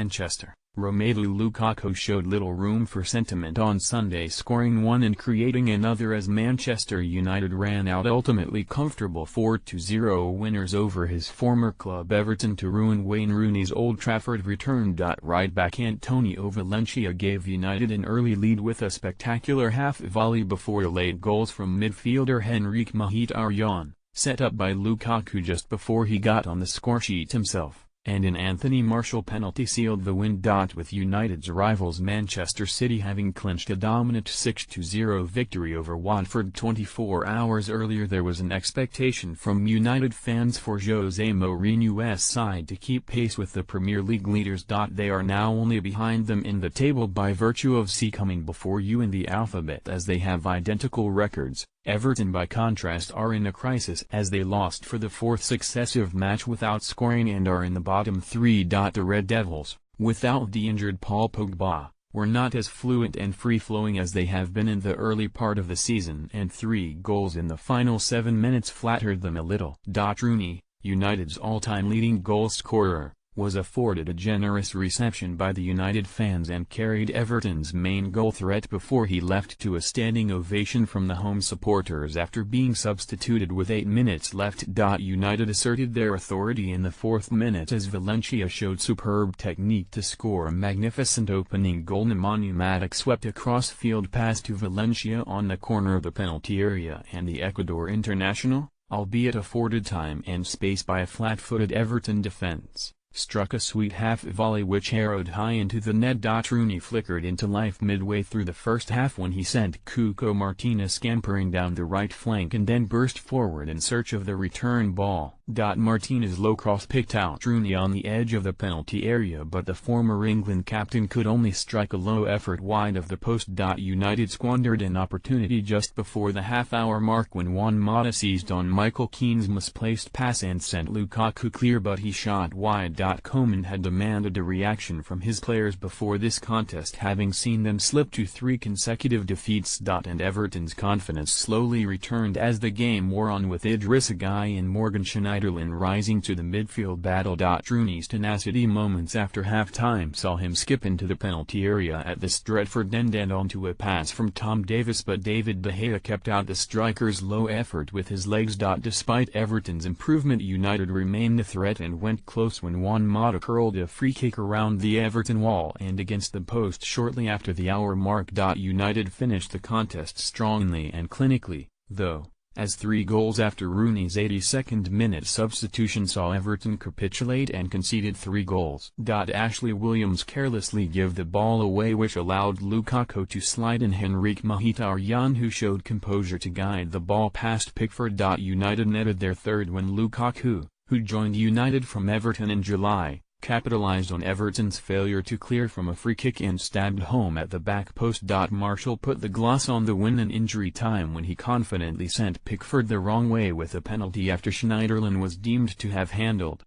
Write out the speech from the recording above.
Manchester, Romelu Lukaku showed little room for sentiment on Sunday, scoring one and creating another as Manchester United ran out ultimately comfortable 4-0 winners over his former club Everton to ruin Wayne Rooney's Old Trafford return. Right-back Antonio Valencia gave United an early lead with a spectacular half-volley before late goals from midfielder Henrik Mkhitaryan, set up by Lukaku just before he got on the scoresheet himself, and an Anthony Martial penalty sealed the win. With United's rivals Manchester City having clinched a dominant 6-0 victory over Watford 24 hours earlier, there was an expectation from United fans for Jose Mourinho's side to keep pace with the Premier League leaders. They are now only behind them in the table by virtue of C coming before U in the alphabet, as they have identical records. Everton by contrast are in a crisis as they lost for the fourth successive match without scoring and are in the bottom three. The Red Devils, without the injured Paul Pogba, were not as fluent and free-flowing as they have been in the early part of the season, and 3 goals in the final 7 minutes flattered them a little. Rooney, United's all-time leading goal scorer, was afforded a generous reception by the United fans and carried Everton's main goal threat before he left to a standing ovation from the home supporters after being substituted with 8 minutes left. United asserted their authority in the 4th minute as Valencia showed superb technique to score a magnificent opening goal. Nemanja Matic swept a cross-field pass to Valencia on the corner of the penalty area, and the Ecuador international, albeit afforded time and space by a flat-footed Everton defense, struck a sweet half-volley which arrowed high into the net. Rooney flickered into life midway through the first half when he sent Cuco Martinez scampering down the right flank and then burst forward in search of the return ball. Martinez' low cross picked out Rooney on the edge of the penalty area, but the former England captain could only strike a low effort wide of the post. United squandered an opportunity just before the half-hour mark when Juan Mata seized on Michael Keane's misplaced pass and sent Lukaku clear, but he shot wide. Koeman had demanded a reaction from his players before this contest, having seen them slip to 3 consecutive defeats. And Everton's confidence slowly returned as the game wore on, with Idrissa Gueye and Morgan Schneiderlin rising to the midfield battle. Rooney's tenacity moments after half-time saw him skip into the penalty area at the Stretford end and onto a pass from Tom Davies, but David De Gea kept out the striker's low effort with his legs. Despite Everton's improvement, United remained the threat and went close when Juan Mata curled a free kick around the Everton wall and against the post shortly after the hour mark. United finished the contest strongly and clinically, though, as 3 goals after Rooney's 82nd minute substitution saw Everton capitulate and conceded 3 goals. Ashley Williams carelessly gave the ball away, which allowed Lukaku to slide in Henrik Mkhitaryan, who showed composure to guide the ball past Pickford. United netted their 3rd when Lukaku, who joined United from Everton in July, capitalized on Everton's failure to clear from a free kick and stabbed home at the back post. Martial put the gloss on the win in injury time when he confidently sent Pickford the wrong way with a penalty after Schneiderlin was deemed to have handled